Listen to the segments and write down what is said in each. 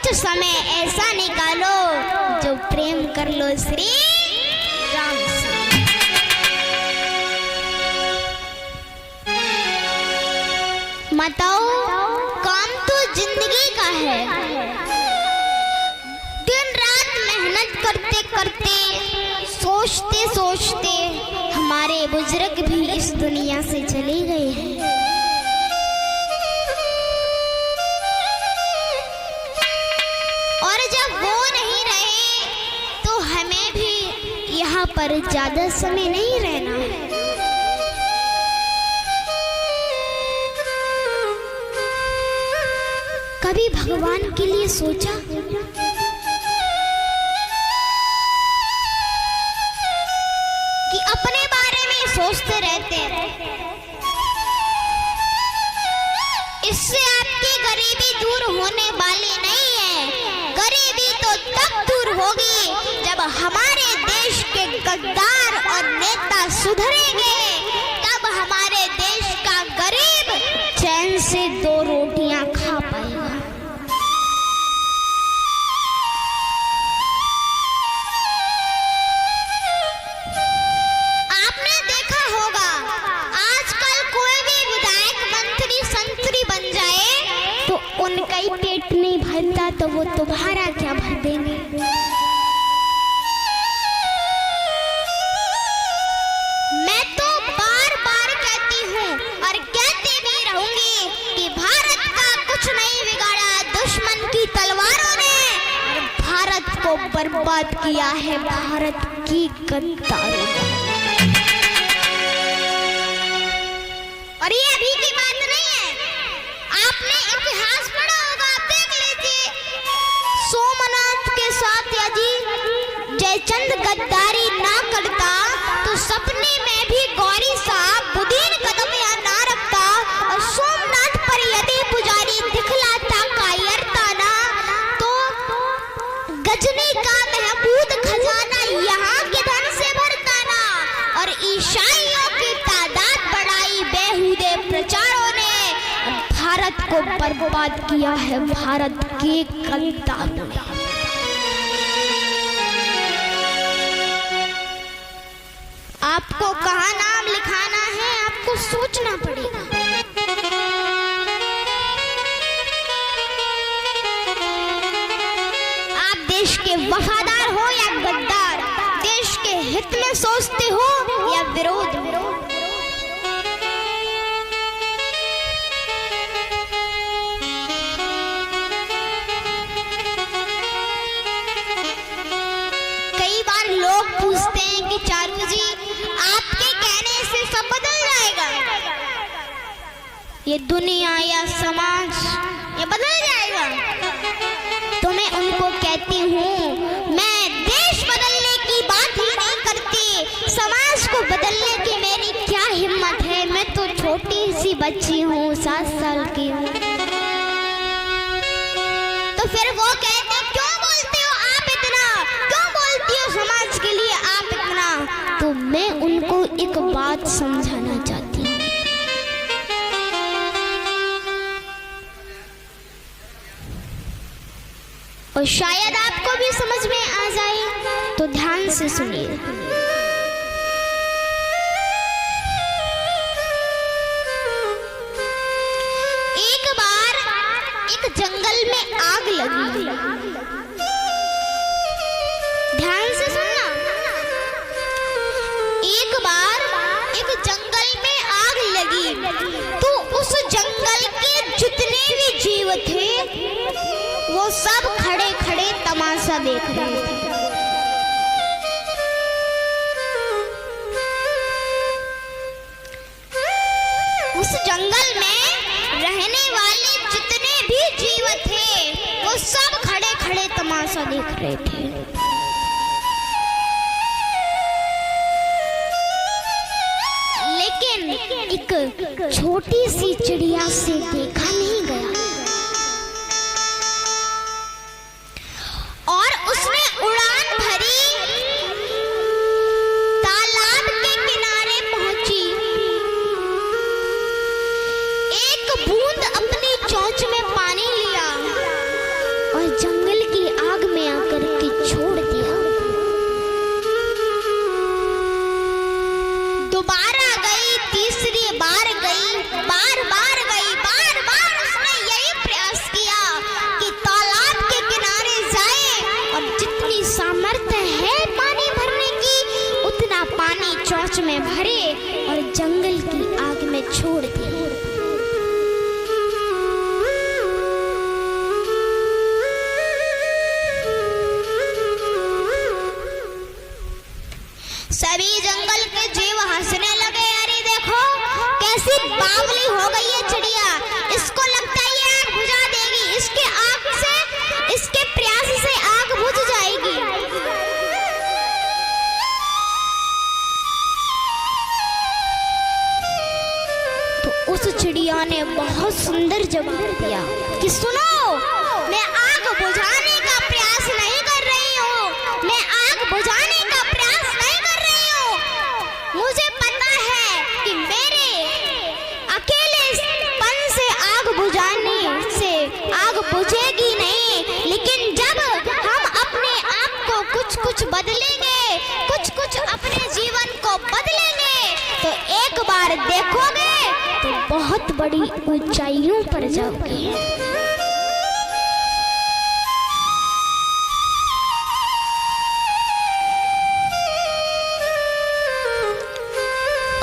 कुछ समय ऐसा निकालो जो प्रेम कर लो श्री राम से। माताओं, काम तो जिंदगी का है। दिन रात मेहनत करते करते, सोचते सोचते हमारे बुजुर्ग भी इस दुनिया से चले गए हैं। और जब वो नहीं रहे तो हमें भी यहाँ पर ज्यादा समय नहीं रहना है। कभी भगवान के लिए सोचा कि अपने बारे में सोचते रहते इससे आपकी गरीबी दूर होने वाली नहीं है। गरीबी तो तब दूर होगी जब हमारे देश के गद्दार और नेता सुधरेंगे, तब हमारे देश का गरीब चैन से 2 रोटियां खा पाएगा। आपने देखा होगा आजकल कोई भी विधायक, मंत्री, संतरी बन जाए तो उनका ही पेट नहीं भरता तो वो तुम्हारा क्या भर देंगे। मैं तो बार बार कहती हूँ और कहती भी रहूंगी कि भारत का कुछ नहीं बिगाड़ा दुश्मन की तलवारों ने, और भारत को बर्बाद किया है भारत की गद्दारों ने। और ये अभी की बात नहीं है, आपने इतिहास पढ़ा होगा, आप देख लीजिए। सोमनाथ के साथ यदि जयचंद गद्दारी ना करता तो सपने में भी गौरी साहब बुदीन कदम या ना रखता, और सोमनाथ पर यदि पुजारी दिखलाता कायरता ना तो गजनी का महबूद खजाना यहाँ के धन से भरता ना। और ईसाइयों की तादाद बढ़ाई बेहुदे प्रचारों ने, भारत को बर्बाद किया है भारत के गद्दारों ने। आपको कहाँ नाम लिखाना है आपको सोचना पड़ेगा। आप देश के वफादार हो या गद्दार, देश के हित में सोचते हो या विरोध में। कई बार लोग पूछते हैं कि चारू जी आपके कहने से सब बदल जाएगा, ये दुनिया या समाज ये बदल जाएगा। तो मैं उनको कहती हूँ मैं देश बदलने की बात ही नहीं करती, समाज को बदलने की मेरी क्या हिम्मत है। मैं तो छोटी सी बच्ची हूँ, 7 साल की हूँ। तो फिर वो कहते क्यों बोलते हो आप इतना, क्यों बोलती हो समाज के लिए आप इतना। तो मैं उनको एक बात समझाना चाहती हूँ। और शायद आपको भी समझ में आ जाए, तो ध्यान से सुनिए। एक बार एक जंगल में आग लगी। ध्यान से सुनना। एक बार एक जंगल में आग लगी तो उस जंगल के जितने भी जीव थे वो सब खड़े खड़े तमाशा देख रहे थे। उस जंगल में रहने वाले जितने भी जीव थे वो सब खड़े खड़े तमाशा देख रहे थे। लेकिन एक छोटी सी चिड़िया से देखा नहीं गया, और उसने उड़ान भरी, तालाब के किनारे पहुंची, एक बूंद अपनी चोंच में पानी लिया और जंगल चोंच में भरे और जंगल की आग में छोड़ दिए। सभी जंगल के जीव हंसने लगे। अरे देखो कैसी बावली हो गई है चिड़िया, इसको लगता है ये आग बुझा देगी, इसके आग से, इसके प्रयास से आग बुझ जाएगी। तो उस चिड़िया ने बहुत सुंदर जवाब दिया कि सुनो, मैं आग बुझाने का प्रयास नहीं कर रही हूँ, मैं आग बुझाने का प्रयास नहीं कर रही हूँ। मुझे पता है कि मेरे अकेलेपन से आग बुझाने से आग बुझेगी नहीं, लेकिन जब हम अपने आप को कुछ बदलेंगे, कुछ अपने जीवन को बदलेंगे, तो एक बार देखोगे तो बहुत बड़ी ऊंचाइयों पर जाओगे।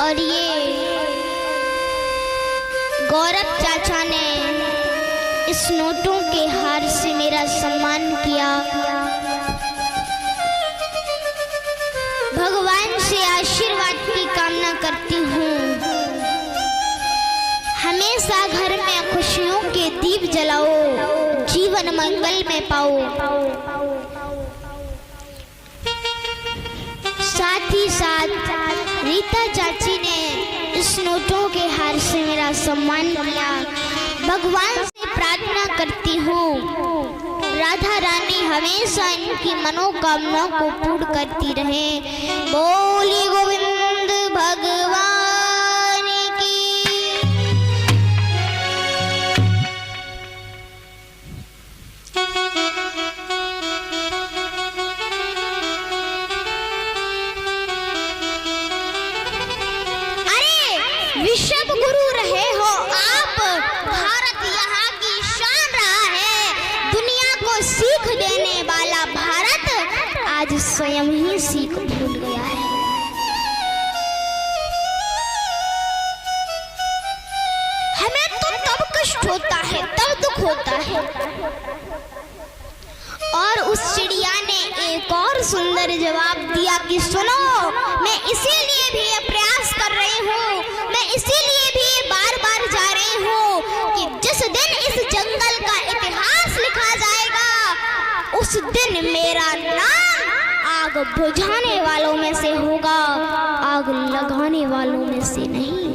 और ये गौरव चाचा ने इस नोटों के हार से मेरा सम्मान किया। भगवान से आशीर्वाद की कामना करती हूँ, हमेशा घर में खुशियों के दीप जलाओ, जीवन मंगल में पाओ। साथ ही साथ रीता चाची ने इस नोटों के हार से मेरा सम्मान किया। भगवान से प्रार्थना करती हूँ राधा रानी हमेशा इनकी मनोकामनाओं को पूर्ण करती रहे। बोली गोविंद भगवान की। विश्व गुरु रहे हो आप, भारत यहाँ की शान रहा है। दुनिया को सीख देने वाला भारत आज स्वयं ही सीख भूल गया है। हमें तो तब कष्ट होता है, तब दुख होता है। और उस चिड़िया ने एक और सुंदर जवाब दिया कि सुनो, मैं इसीलिए भी ये प्रयास कर रही हूँ, मैं इसीलिए भी बार बार जा रही हूँ कि जिस दिन इस जंगल का इतिहास लिखा जाएगा, उस दिन मेरा नाम आग बुझाने वालों में से होगा, आग लगाने वालों में से नहीं।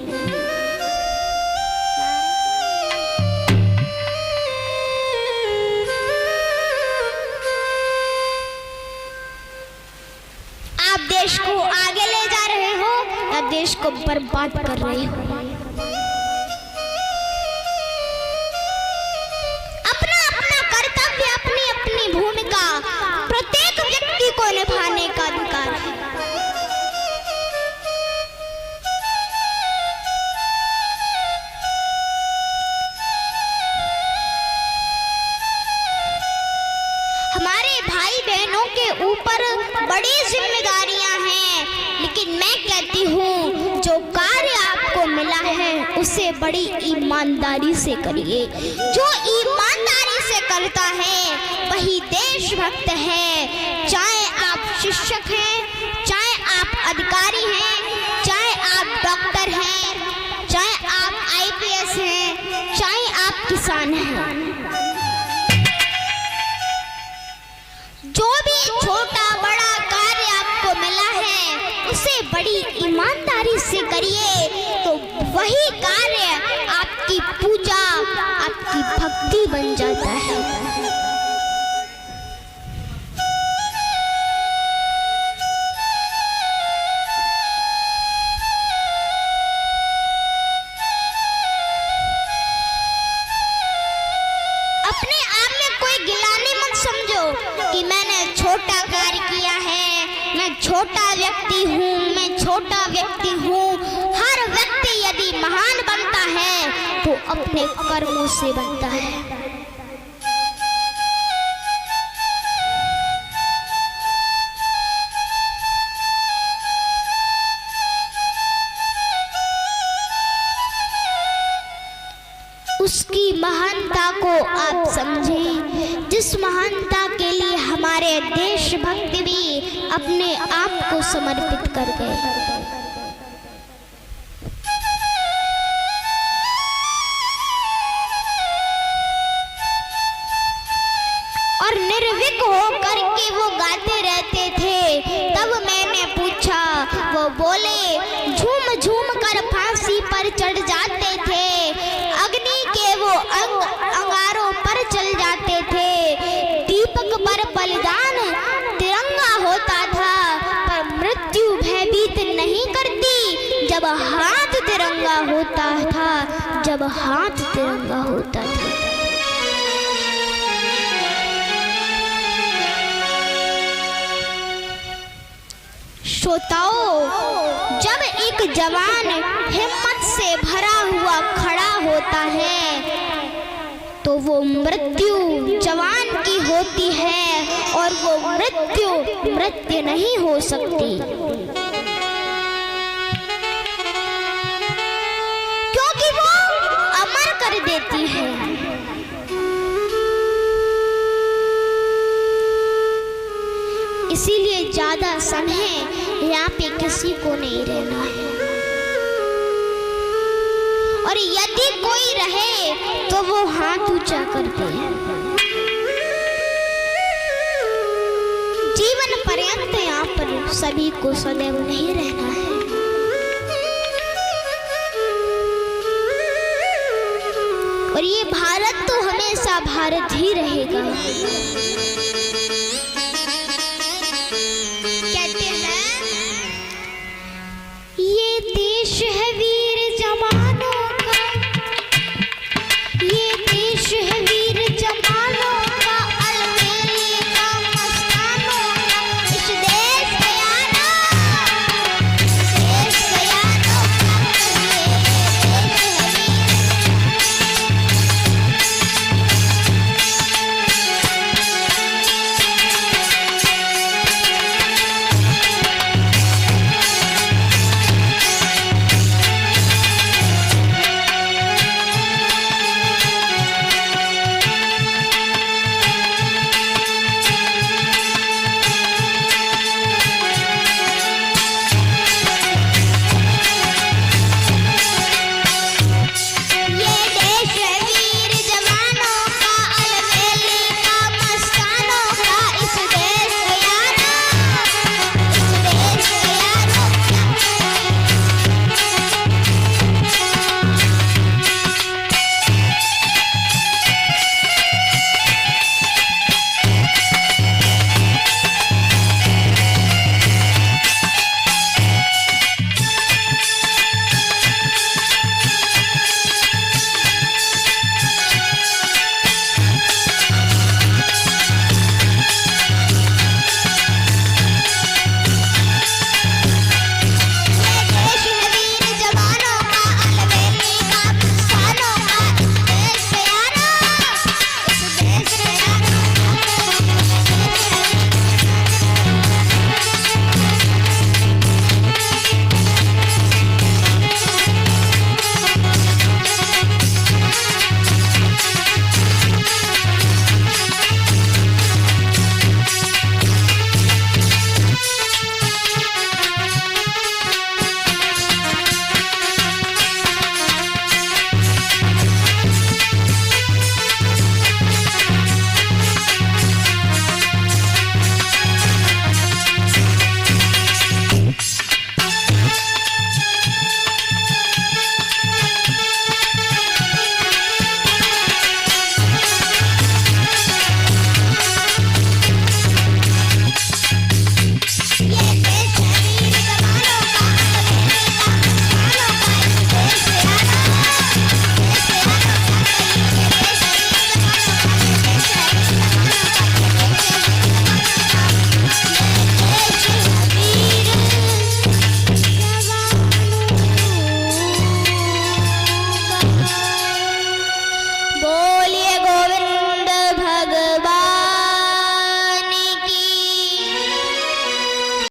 आप देश को आगे ले जा रहे हो या देश को बर्बाद कर रहे हो? अपना अपना कर्तव्य, अपनी अपनी भूमिका प्रत्येक व्यक्ति को निभाने का अधिकार है। हमारे भाई बहनों के ऊपर बड़ी जिम्मेदारियां हैं, लेकिन मैं कहती हूँ जो कार्य आपको मिला है उसे बड़ी ईमानदारी से करिए। जो ईमानदारी से करता है वही देशभक्त है। चाहे आप शिक्षक हैं, चाहे आप अधिकारी हैं, चाहे आप डॉक्टर हैं, चाहे आप IPS हैं, चाहे आप किसान हैं। जो भी छोटा बड़ा कार्य आपको मिला है उसे बड़ी ईमानदारी से करिए, तो वही कार्य आपकी पूजा, आपकी भक्ति बन जाता है। अपने आप में कोई गिलानी मत समझो कि मैंने छोटा कार्य किया है, मैं छोटा व्यक्ति हूँ, मैं छोटा व्यक्ति हूँ। हर व्यक्ति यदि महान बनता है तो अपने कर्मों से बनता है। उसकी महानता को आप समझें, जिस महानता के लिए हमारे देशभक्त भी अपने आप को समर्पित कर गए। और निर्भीक होकर के वो गाते रहते थे। तब मैंने पूछा, वो बोले झूम झूम कर फांसी पर चढ़ जाते थे, अग्नि के वो अंगारों पर चल जाते थे। दीपक पर बलिदान तिरंगा होता था, पर मृत्यु भयभीत नहीं करती जब हाथ तिरंगा होता था, जब हाथ तिरंगा होता था। श्रोताओं, जब एक जवान हिम्मत से भरा हुआ खड़ा होता है तो वो मृत्यु जवान की होती है और वो मृत्यु नहीं हो सकती, क्योंकि वो अमर कर देती है। इसीलिए ज्यादा समय यहाँ पे किसी को नहीं रहना है, और यदि कोई रहे तो वो हाथ ऊंचा कर दे। जीवन पर्यंत यहाँ पर सभी को सदैव नहीं रहना है। और ये भारत तो हमेशा भारत ही रहेगा।